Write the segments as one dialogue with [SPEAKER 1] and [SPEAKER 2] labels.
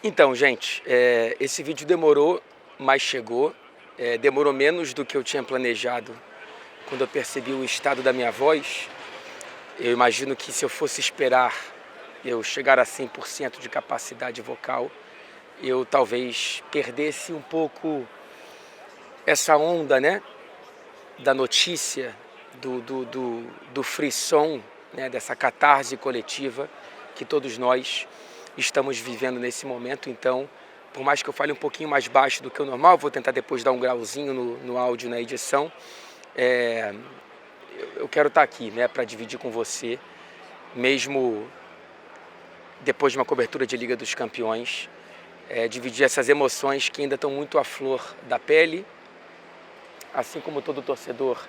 [SPEAKER 1] Então, gente, esse vídeo demorou, mas chegou. Demorou menos do que eu tinha planejado quando eu percebi o estado da minha voz. Eu imagino que se eu fosse esperar eu chegar a 100% de capacidade vocal, eu talvez perdesse um pouco essa onda, né, da notícia, do frisson, né, dessa catarse coletiva que todos nós estamos vivendo nesse momento. Então, por mais que eu fale um pouquinho mais baixo do que o normal, vou tentar depois dar um grauzinho no áudio, na edição. Eu quero estar aqui, né, para dividir com você, mesmo depois de uma cobertura de Liga dos Campeões, dividir essas emoções que ainda estão muito à flor da pele. Assim como todo torcedor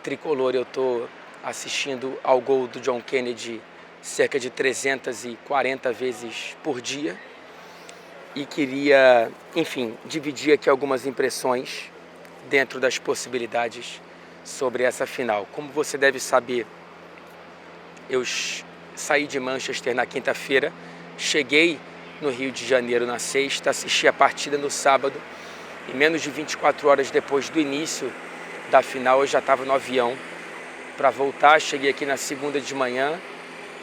[SPEAKER 1] tricolor, eu estou assistindo ao gol do John Kennedy cerca de 340 vezes por dia e queria, enfim, dividir aqui algumas impressões dentro das possibilidades sobre essa final. Como você deve saber, eu saí de Manchester na quinta-feira, cheguei no Rio de Janeiro na sexta, assisti a partida no sábado e menos de 24 horas depois do início da final eu já estava no avião para voltar. Cheguei aqui na segunda de manhã,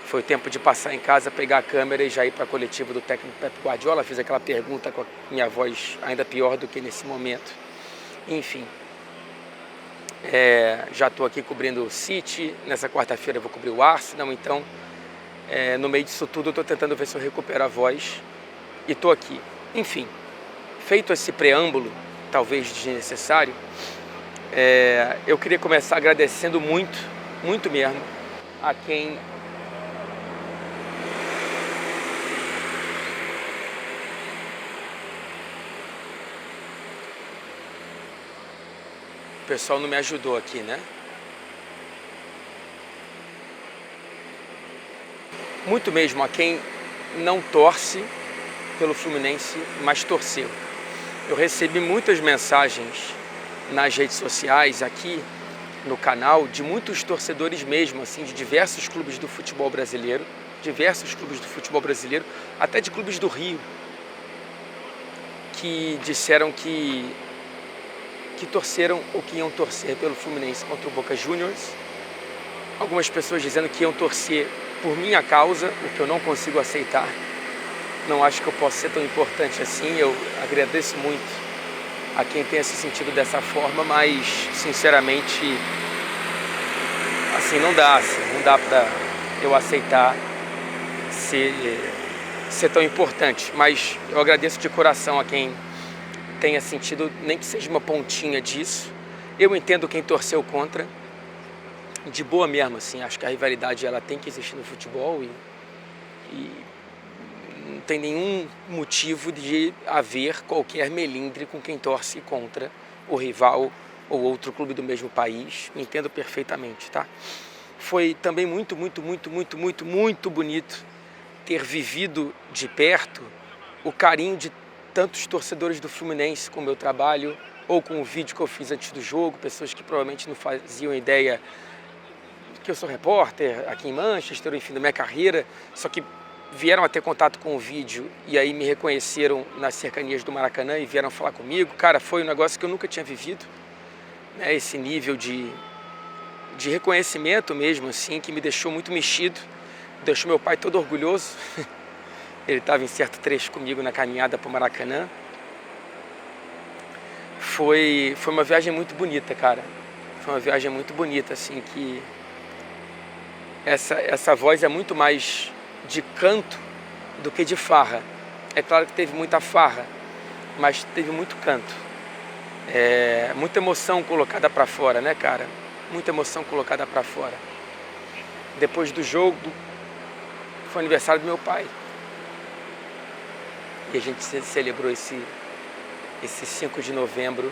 [SPEAKER 1] foi o tempo de passar em casa, pegar a câmera e já ir para a coletiva do técnico Pep Guardiola. Fiz aquela pergunta com a minha voz ainda pior do que nesse momento. Enfim, já estou aqui cobrindo o City, nessa quarta-feira eu vou cobrir o Arsenal, então no meio disso tudo eu estou tentando ver se eu recupero a voz e estou aqui. Enfim, feito esse preâmbulo, talvez desnecessário, eu queria começar agradecendo muito, muito mesmo, a quem o pessoal não me ajudou aqui, né? Muito mesmo a quem não torce pelo Fluminense, mas torceu. Eu recebi muitas mensagens nas redes sociais, aqui no canal, de muitos torcedores mesmo, assim, de diversos clubes do futebol brasileiro, até de clubes do Rio, que disseram que torceram ou que iam torcer pelo Fluminense contra o Boca Juniors. Algumas pessoas dizendo que iam torcer por minha causa, o que eu não consigo aceitar. Não acho que eu possa ser tão importante assim. Eu agradeço muito a quem tenha se sentido dessa forma, mas sinceramente, assim, não dá para eu aceitar ser tão importante. Mas eu agradeço de coração a quem tenha sentido, nem que seja uma pontinha disso. Eu entendo quem torceu contra, de boa mesmo, assim. Acho que a rivalidade ela tem que existir no futebol e não tem nenhum motivo de haver qualquer melindre com quem torce contra o rival ou outro clube do mesmo país. Entendo perfeitamente, tá? Foi também muito bonito ter vivido de perto o carinho de tantos torcedores do Fluminense com o meu trabalho ou com o vídeo que eu fiz antes do jogo, pessoas que provavelmente não faziam ideia que eu sou repórter aqui em Manchester, enfim, da minha carreira, só que vieram a ter contato com o vídeo e aí me reconheceram nas cercanias do Maracanã e vieram falar comigo. Cara, foi um negócio que eu nunca tinha vivido, né? Esse nível de reconhecimento mesmo, assim, que me deixou muito mexido, deixou meu pai todo orgulhoso. Ele estava em certo trecho comigo na caminhada para o Maracanã. Foi uma viagem muito bonita, cara. Foi uma viagem muito bonita, assim, que essa voz é muito mais de canto do que de farra. É claro que teve muita farra, mas teve muito canto. Muita emoção colocada para fora, né, cara? Muita emoção colocada para fora. Depois do jogo, foi aniversário do meu pai. E a gente celebrou esse 5 de novembro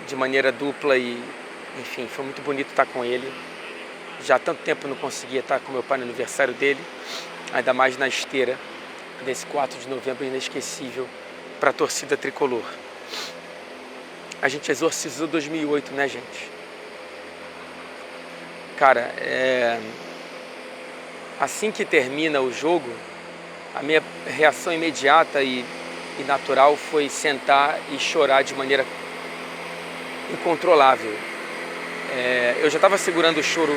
[SPEAKER 1] de maneira dupla e, enfim, foi muito bonito estar com ele. Já há tanto tempo eu não conseguia estar com meu pai no aniversário dele, ainda mais na esteira desse 4 de novembro inesquecível para a torcida tricolor. A gente exorcizou 2008, né, gente? Cara, assim que termina o jogo, A minha reação imediata e natural foi sentar e chorar de maneira incontrolável. Eu já estava segurando o choro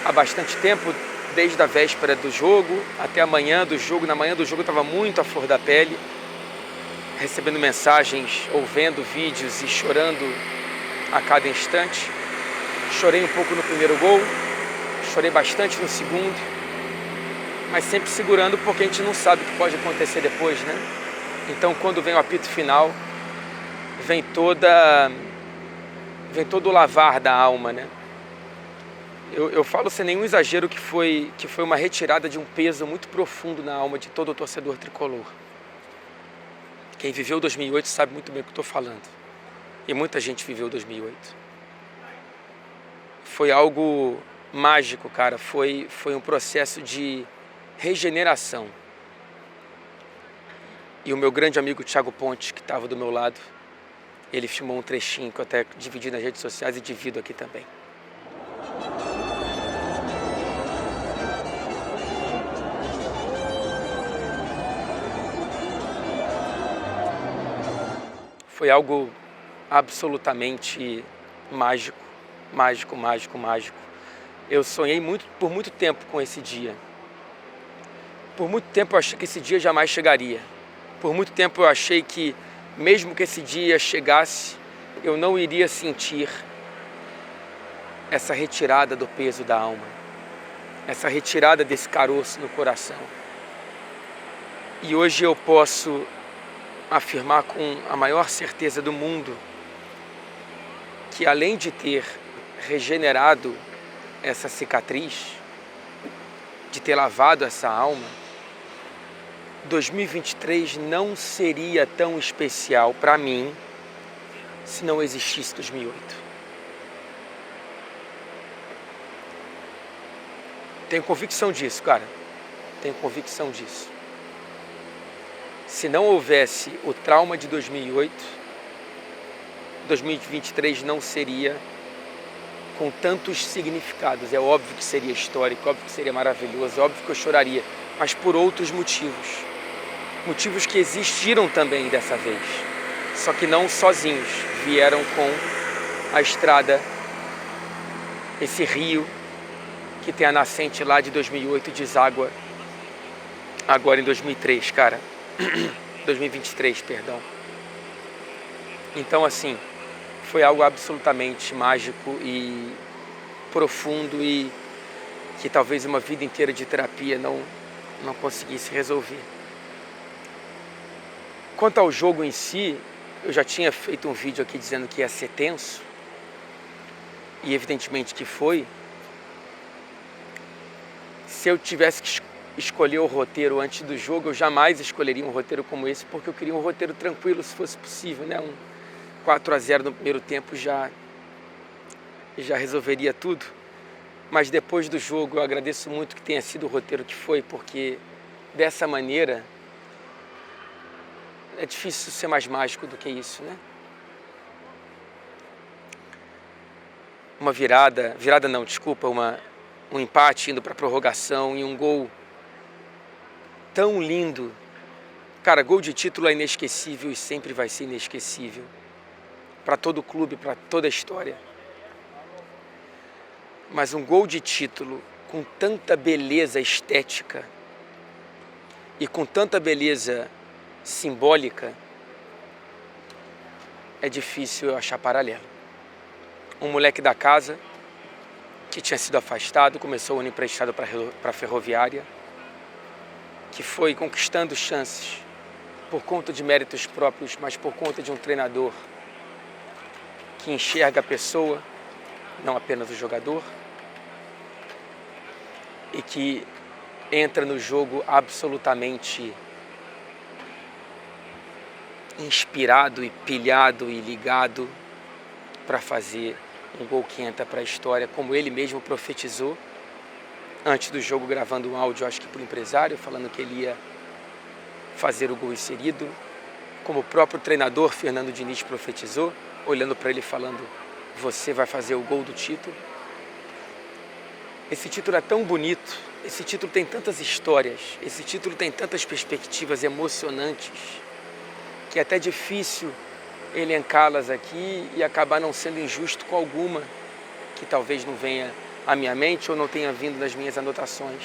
[SPEAKER 1] há bastante tempo, desde a véspera do jogo até a manhã do jogo. Na manhã do jogo eu estava muito à flor da pele, recebendo mensagens, ou vendo vídeos e chorando a cada instante. Chorei um pouco no primeiro gol, chorei bastante no segundo, mas sempre segurando, porque a gente não sabe o que pode acontecer depois, né? Então, quando vem o apito final, vem todo o lavar da alma, né? Eu falo sem nenhum exagero que foi uma retirada de um peso muito profundo na alma de todo o torcedor tricolor. Quem viveu 2008 sabe muito bem o que estou falando. E muita gente viveu 2008. Foi algo mágico, cara. Foi um processo de regeneração. E o meu grande amigo Thiago Ponte, que estava do meu lado, ele filmou um trechinho que eu até dividi nas redes sociais e divido aqui também. Foi algo absolutamente mágico, mágico, mágico, mágico. Eu sonhei por muito tempo com esse dia. Por muito tempo eu achei que esse dia jamais chegaria. Por muito tempo eu achei que, mesmo que esse dia chegasse, eu não iria sentir essa retirada do peso da alma, essa retirada desse caroço no coração. E hoje eu posso afirmar com a maior certeza do mundo que, além de ter regenerado essa cicatriz, de ter lavado essa alma, 2023 não seria tão especial para mim se não existisse 2008. Tenho convicção disso, cara. Tenho convicção disso. Se não houvesse o trauma de 2008, 2023 não seria com tantos significados. É óbvio que seria histórico, óbvio que seria maravilhoso, óbvio que eu choraria, mas por outros motivos. Motivos que existiram também dessa vez, só que não sozinhos, vieram com a estrada, esse rio que tem a nascente lá de 2008 e deságua agora em 2003, cara. 2023, perdão. Então, assim, foi algo absolutamente mágico e profundo e que talvez uma vida inteira de terapia não conseguisse resolver. Quanto ao jogo em si, eu já tinha feito um vídeo aqui dizendo que ia ser tenso, e evidentemente que foi. Se eu tivesse que escolher o roteiro antes do jogo, eu jamais escolheria um roteiro como esse, porque eu queria um roteiro tranquilo, se fosse possível, né? Um 4-0 no primeiro tempo já resolveria tudo. Mas depois do jogo eu agradeço muito que tenha sido o roteiro que foi, porque dessa maneira é difícil ser mais mágico do que isso, né? Uma um empate indo para a prorrogação e um gol tão lindo. Cara, gol de título é inesquecível e sempre vai ser inesquecível. Para todo o clube, para toda a história. Mas um gol de título com tanta beleza estética e com tanta beleza simbólica, é difícil eu achar paralelo. Um moleque da casa que tinha sido afastado, começou o ano emprestado para a Ferroviária, que foi conquistando chances por conta de méritos próprios, mas por conta de um treinador que enxerga a pessoa, não apenas o jogador, e que entra no jogo absolutamente inspirado e pilhado e ligado para fazer um gol que entra para a história, como ele mesmo profetizou antes do jogo, gravando um áudio, acho que para o empresário, falando que ele ia fazer o gol inserido, como o próprio treinador Fernando Diniz profetizou, olhando para ele falando: você vai fazer o gol do título. Esse título é tão bonito, esse título tem tantas histórias, esse título tem tantas perspectivas emocionantes, que é até difícil elencá-las aqui e acabar não sendo injusto com alguma que talvez não venha à minha mente ou não tenha vindo nas minhas anotações.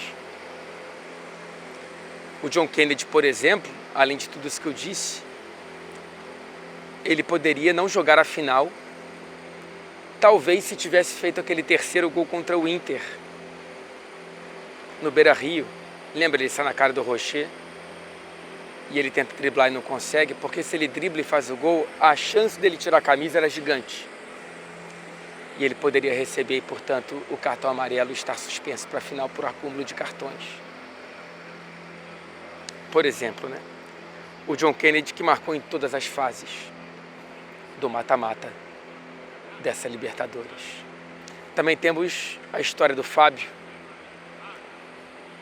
[SPEAKER 1] O John Kennedy, por exemplo, além de tudo isso que eu disse, ele poderia não jogar a final, talvez se tivesse feito aquele terceiro gol contra o Inter, no Beira-Rio. Lembra, ele sai na cara do Rocher e ele tenta driblar e não consegue, porque se ele dribla e faz o gol, a chance dele tirar a camisa era gigante. E ele poderia receber, portanto, o cartão amarelo e estar suspenso para a final por acúmulo de cartões. Por exemplo, né? O John Kennedy, que marcou em todas as fases do mata-mata dessa Libertadores. Também temos a história do Fábio,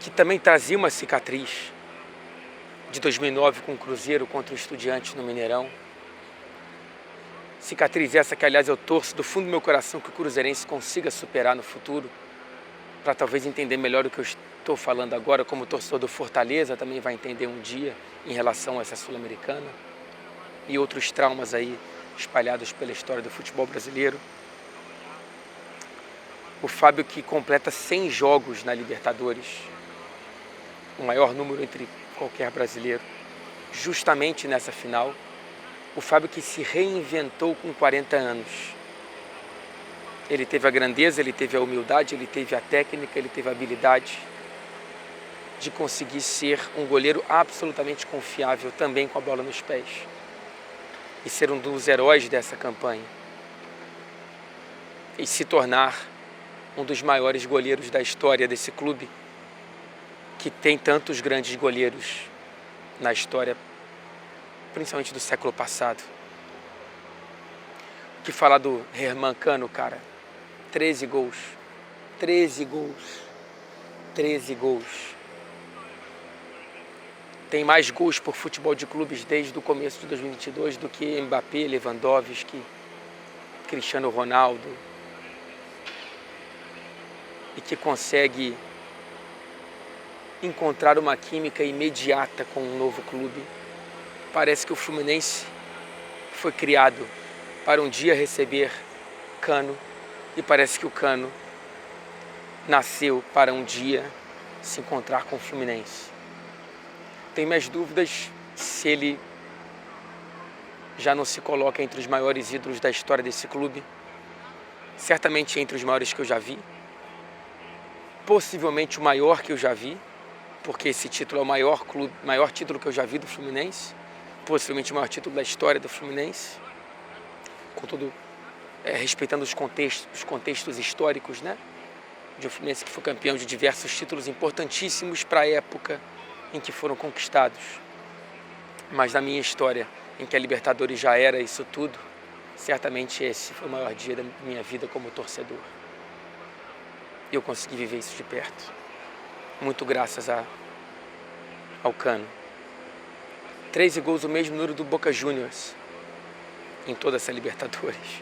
[SPEAKER 1] que também trazia uma cicatriz de 2009 com o Cruzeiro contra o Estudiantes no Mineirão. Cicatriz essa que, aliás, eu torço do fundo do meu coração que o cruzeirense consiga superar no futuro, para talvez entender melhor o que eu estou falando agora, como torcedor do Fortaleza também vai entender um dia em relação a essa Sul-Americana e outros traumas aí espalhados pela história do futebol brasileiro. O Fábio, que completa 100 jogos na Libertadores, o maior número entre qualquer brasileiro, justamente nessa final. O Fábio, que se reinventou com 40 anos. Ele teve a grandeza, ele teve a humildade, ele teve a técnica, ele teve a habilidade de conseguir ser um goleiro absolutamente confiável também com a bola nos pés e ser um dos heróis dessa campanha e se tornar um dos maiores goleiros da história desse clube, que tem tantos grandes goleiros na história, principalmente do século passado. O que falar do Germán Cano, cara? 13 gols. 13 gols. 13 gols. Tem mais gols por futebol de clubes desde o começo de 2022 do que Mbappé, Lewandowski, Cristiano Ronaldo. E que consegue encontrar uma química imediata com um novo clube. Parece que o Fluminense foi criado para um dia receber Cano e parece que o Cano nasceu para um dia se encontrar com o Fluminense. Tenho minhas dúvidas se ele já não se coloca entre os maiores ídolos da história desse clube, certamente entre os maiores que eu já vi, possivelmente o maior que eu já vi, porque esse título é o maior título que eu já vi do Fluminense, possivelmente o maior título da história do Fluminense, contudo, respeitando os contextos históricos, né? De um Fluminense que foi campeão de diversos títulos importantíssimos para a época em que foram conquistados. Mas na minha história, em que a Libertadores já era isso tudo, certamente esse foi o maior dia da minha vida como torcedor. E eu consegui viver isso de perto, muito graças ao Cano. 13 gols, o mesmo número do Boca Juniors em toda essa Libertadores.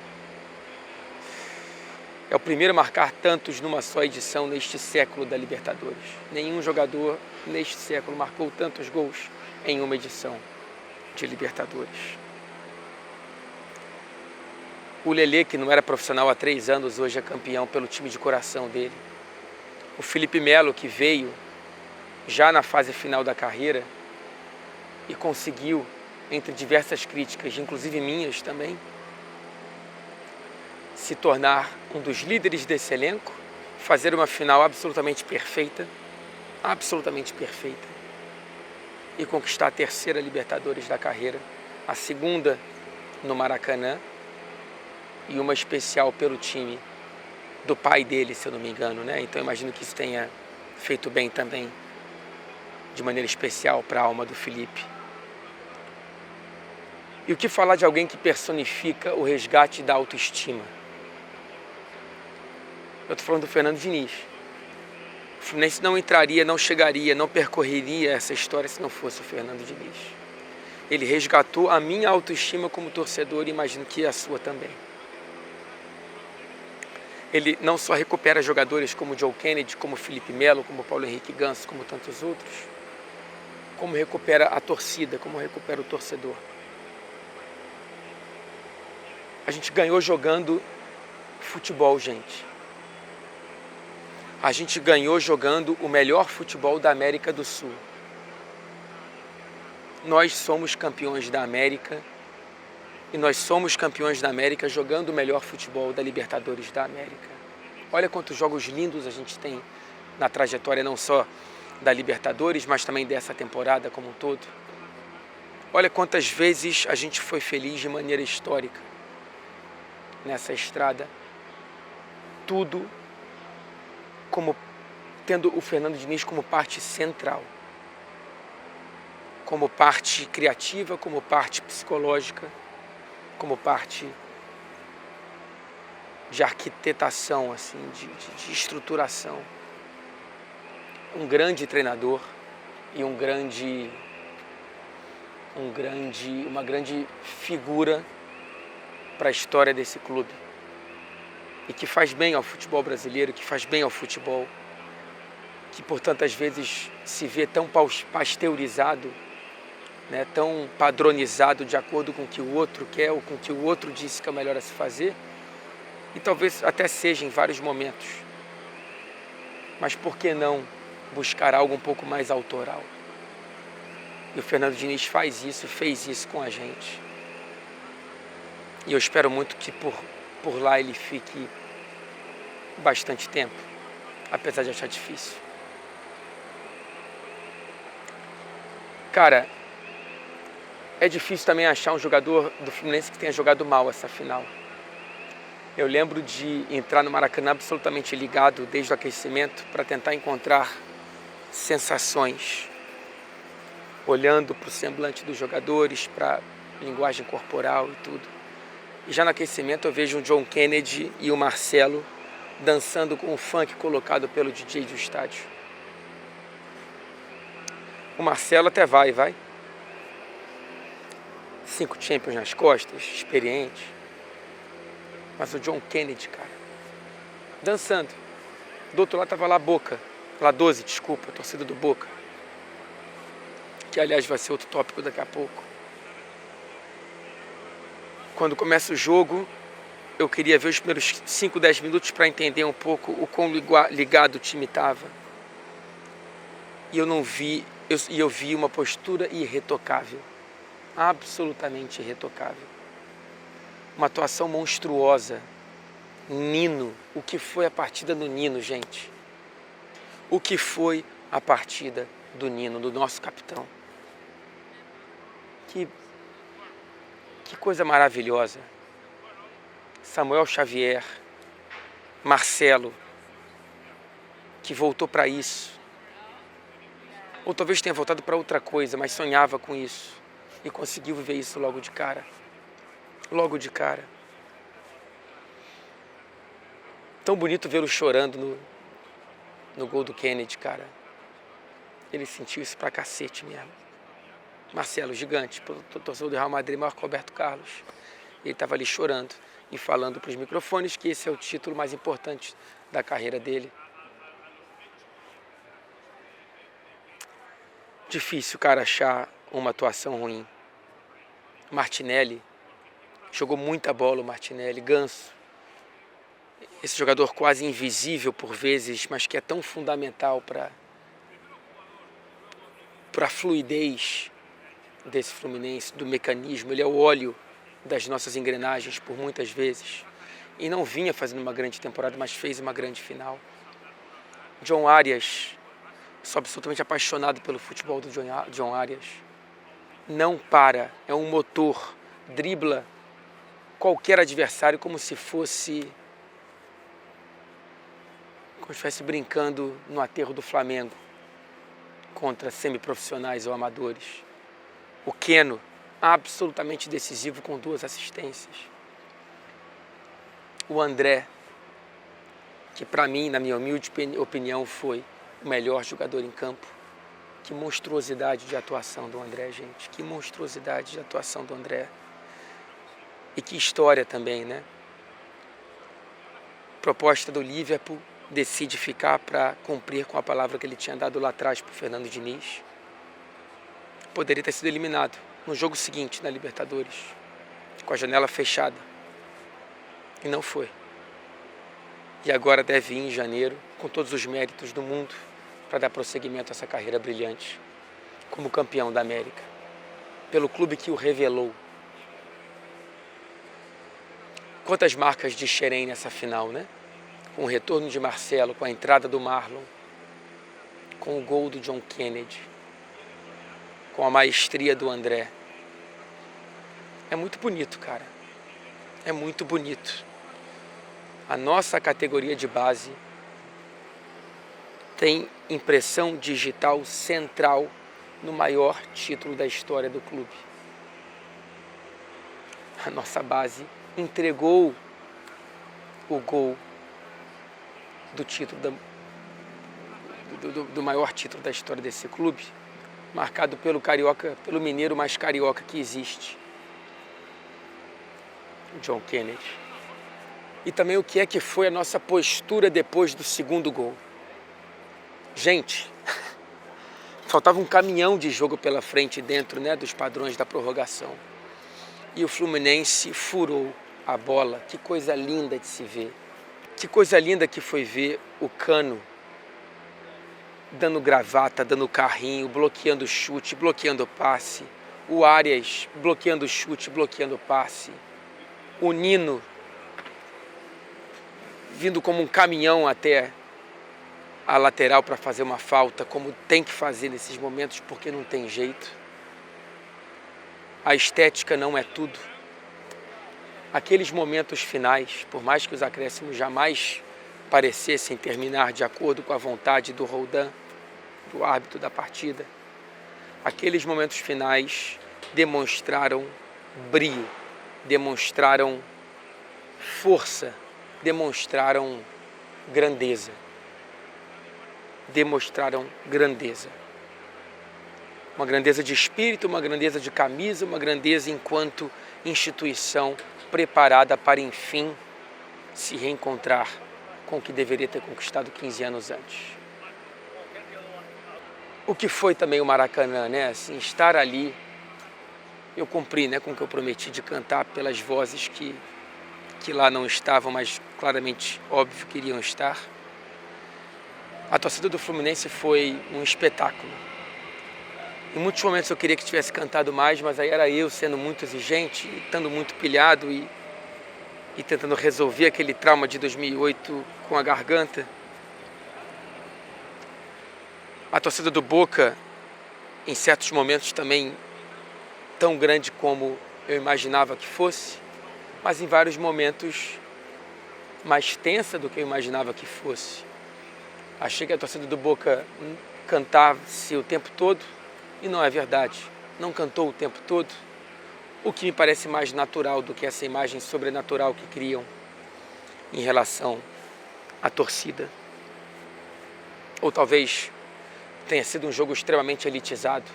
[SPEAKER 1] É o primeiro a marcar tantos numa só edição neste século da Libertadores. Nenhum jogador neste século marcou tantos gols em uma edição de Libertadores. O Lelê, que não era profissional há 3 anos, hoje é campeão pelo time de coração dele. O Felipe Melo, que veio já na fase final da carreira e conseguiu, entre diversas críticas, inclusive minhas também, se tornar um dos líderes desse elenco, fazer uma final absolutamente perfeita, e conquistar a 3ª Libertadores da carreira, a 2ª no Maracanã e uma especial pelo time do pai dele, se eu não me engano, né? Então eu imagino que isso tenha feito bem também, de maneira especial, para a alma do Felipe. E o que falar de alguém que personifica o resgate da autoestima? Eu estou falando do Fernando Diniz. O Fluminense não entraria, não chegaria, não percorreria essa história se não fosse o Fernando Diniz. Ele resgatou a minha autoestima como torcedor e imagino que a sua também. Ele não só recupera jogadores como Joe Kennedy, como Felipe Melo, como Paulo Henrique Ganso, como tantos outros, como recupera a torcida, como recupera o torcedor. A gente ganhou jogando futebol, gente. A gente ganhou jogando o melhor futebol da América do Sul. Nós somos campeões da América e nós somos campeões da América jogando o melhor futebol da Libertadores da América. Olha quantos jogos lindos a gente tem na trajetória, não só da Libertadores, mas também dessa temporada como um todo. Olha quantas vezes a gente foi feliz de maneira histórica nessa estrada. Tudo como tendo o Fernando Diniz como parte central, como parte criativa, como parte psicológica, como parte de arquitetação, assim, de estruturação. Um grande treinador e uma grande figura para a história desse clube. E que faz bem ao futebol brasileiro, que faz bem ao futebol, que por tantas vezes se vê tão pasteurizado, né, tão padronizado de acordo com o que o outro quer ou com o que o outro disse que é o melhor a se fazer, e talvez até seja em vários momentos. Mas por que não buscar algo um pouco mais autoral? E o Fernando Diniz fez isso com a gente. E eu espero muito que por lá ele fique bastante tempo, apesar de achar difícil. Cara, é difícil também achar um jogador do Fluminense que tenha jogado mal essa final. Eu lembro de entrar no Maracanã absolutamente ligado desde o aquecimento para tentar encontrar sensações, olhando para o semblante dos jogadores, para a linguagem corporal e tudo. E já no aquecimento eu vejo o John Kennedy e o Marcelo dançando com o funk colocado pelo DJ do estádio. O Marcelo até vai. 5 Champions nas costas, experiente. Mas o John Kennedy, cara, dançando. Do outro lado estava lá Boca, lá 12, desculpa, a torcida do Boca. Que aliás vai ser outro tópico daqui a pouco. Quando começa o jogo, eu queria ver os primeiros 5, 10 minutos para entender um pouco o quão ligado o time estava. E eu vi uma postura irretocável. Absolutamente irretocável. Uma atuação monstruosa. Nino. O que foi a partida do Nino, gente? O que foi a partida do Nino, do nosso capitão? Que coisa maravilhosa. Samuel Xavier, Marcelo, que voltou para isso. Ou talvez tenha voltado para outra coisa, mas sonhava com isso. E conseguiu viver isso logo de cara. Logo de cara. Tão bonito vê-lo chorando no gol do Kennedy, cara. Ele sentiu isso pra cacete mesmo. Marcelo, gigante, torcedor do Real Madrid, maior que Roberto Carlos. Ele estava ali chorando e falando para os microfones que esse é o título mais importante da carreira dele. Difícil, cara, achar uma atuação ruim. Martinelli, jogou muita bola o Martinelli. Ganso, esse jogador quase invisível por vezes, mas que é tão fundamental para a fluidez desse Fluminense, do mecanismo. Ele é o óleo das nossas engrenagens por muitas vezes. E não vinha fazendo uma grande temporada, mas fez uma grande final. John Arias, sou absolutamente apaixonado pelo futebol do John Arias. Não para, é um motor, dribla qualquer adversário como se estivesse brincando no aterro do Flamengo contra semiprofissionais ou amadores. O Keno, absolutamente decisivo com 2 assistências. O André, que para mim, na minha humilde opinião, foi o melhor jogador em campo. Que monstruosidade de atuação do André, gente. Que monstruosidade de atuação do André. E que história também, né? proposta do Liverpool, decide ficar para cumprir com a palavra que ele tinha dado lá atrás para o Fernando Diniz. Poderia ter sido eliminado no jogo seguinte, na Libertadores, com a janela fechada. E não foi. E agora deve ir em janeiro, com todos os méritos do mundo, para dar prosseguimento a essa carreira brilhante, como campeão da América, pelo clube que o revelou. Quantas marcas de Xerém nessa final, né? Com o retorno de Marcelo, com a entrada do Marlon, com o gol do John Kennedy, com a maestria do André. É muito bonito, cara. É muito bonito. A nossa categoria de base tem impressão digital central no maior título da história do clube. A nossa base entregou o gol do título do maior título da história desse clube, marcado pelo carioca, pelo mineiro mais carioca que existe, John Kennedy. E também o que é que foi a nossa postura depois do segundo gol. Gente, faltava um caminhão de jogo pela frente dentro, né, dos padrões da prorrogação. E o Fluminense furou a bola. Que coisa linda de se ver. Que coisa linda que foi ver o Cano dando gravata, dando carrinho, bloqueando chute, bloqueando passe. O Arias bloqueando chute, bloqueando passe. O Nino vindo como um caminhão até a lateral para fazer uma falta, como tem que fazer nesses momentos, porque não tem jeito. A estética não é tudo. Aqueles momentos finais, por mais que os acréscimos jamais parecessem terminar de acordo com a vontade do Roldan, do árbitro da partida, aqueles momentos finais demonstraram brio, demonstraram força, demonstraram grandeza. Demonstraram grandeza. Uma grandeza de espírito, uma grandeza de camisa, uma grandeza enquanto instituição preparada para, enfim, se reencontrar com o que deveria ter conquistado 15 anos antes. O que foi também o Maracanã, né? Assim, estar ali, eu cumpri, né, com o que eu prometi de cantar pelas vozes que lá não estavam, mas claramente, óbvio, que iriam estar. A torcida do Fluminense foi um espetáculo. Em muitos momentos eu queria que tivesse cantado mais, mas aí era eu sendo muito exigente, estando muito pilhado e tentando resolver aquele trauma de 2008 com a garganta. A torcida do Boca, em certos momentos também tão grande como eu imaginava que fosse, mas em vários momentos mais tensa do que eu imaginava que fosse. Achei que a torcida do Boca cantava-se o tempo todo, e não é verdade. Não cantou o tempo todo, o que me parece mais natural do que essa imagem sobrenatural que criam em relação à torcida. Ou talvez tenha sido um jogo extremamente elitizado,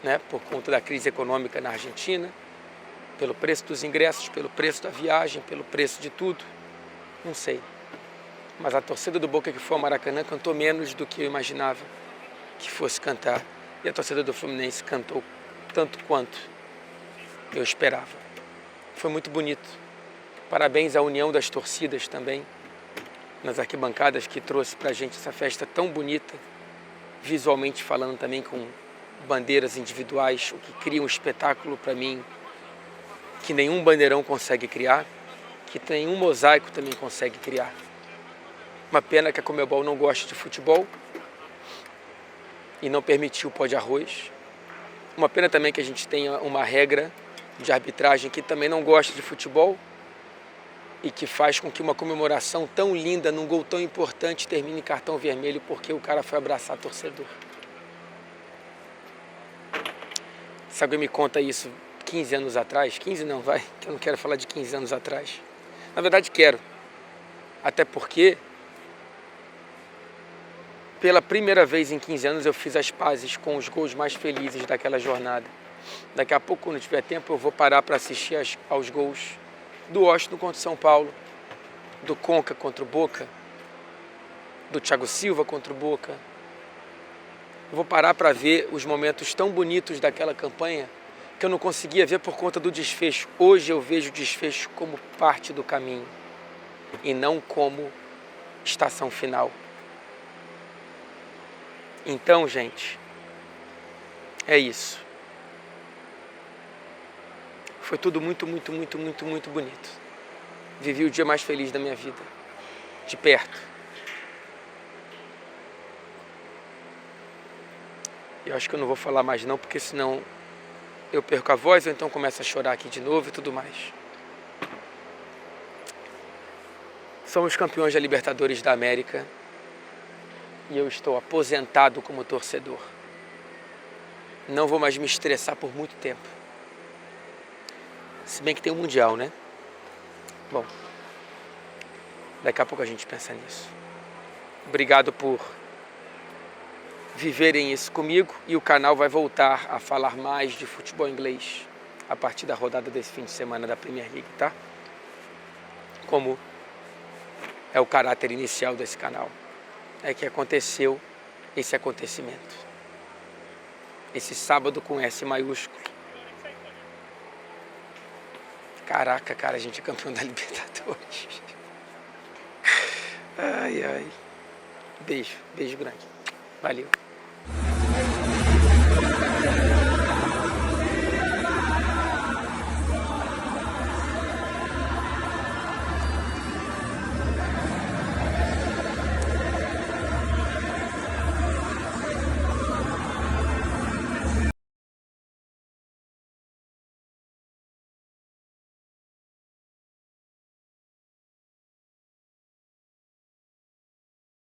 [SPEAKER 1] né, por conta da crise econômica na Argentina, pelo preço dos ingressos, pelo preço da viagem, pelo preço de tudo, não sei. Mas a torcida do Boca que foi ao Maracanã cantou menos do que eu imaginava que fosse cantar. E a torcida do Fluminense cantou tanto quanto eu esperava. Foi muito bonito. Parabéns à união das torcidas também, nas arquibancadas, que trouxe pra gente essa festa tão bonita, visualmente falando também, com bandeiras individuais, o que cria um espetáculo para mim que nenhum bandeirão consegue criar, que nenhum mosaico também consegue criar. Uma pena que a Conmebol não gosta de futebol e não permitiu o pó de arroz. Uma pena também que a gente tenha uma regra de arbitragem que também não gosta de futebol e que faz com que uma comemoração tão linda, num gol tão importante, termine em cartão vermelho porque o cara foi abraçar torcedor. Se alguém me conta isso 15 anos atrás, 15 não, vai, que eu não quero falar de 15 anos atrás. Na verdade quero, até porque pela primeira vez em 15 anos eu fiz as pazes com os gols mais felizes daquela jornada. Daqui a pouco, quando tiver tempo, eu vou parar para assistir aos gols do Washington contra o São Paulo, do Conca contra o Boca, do Thiago Silva contra o Boca. Eu vou parar para ver os momentos tão bonitos daquela campanha que eu não conseguia ver por conta do desfecho. Hoje eu vejo o desfecho como parte do caminho e não como estação final. Então, gente, é isso. Foi tudo muito, muito, muito, muito, muito bonito. Vivi o dia mais feliz da minha vida, de perto. Eu acho que eu não vou falar mais não, porque senão eu perco a voz ou então começo a chorar aqui de novo e tudo mais. Somos campeões da Libertadores da América e eu estou aposentado como torcedor. Não vou mais me estressar por muito tempo. Se bem que tem o Mundial, né? Bom, daqui a pouco a gente pensa nisso. Obrigado por viverem isso comigo e o canal vai voltar a falar mais de futebol inglês a partir da rodada desse fim de semana da Premier League, tá? Como é o caráter inicial desse canal. É que aconteceu esse acontecimento. Esse sábado com S maiúsculo. Caraca, cara, a gente é campeão da Libertadores. Ai, ai. Beijo, beijo grande. Valeu.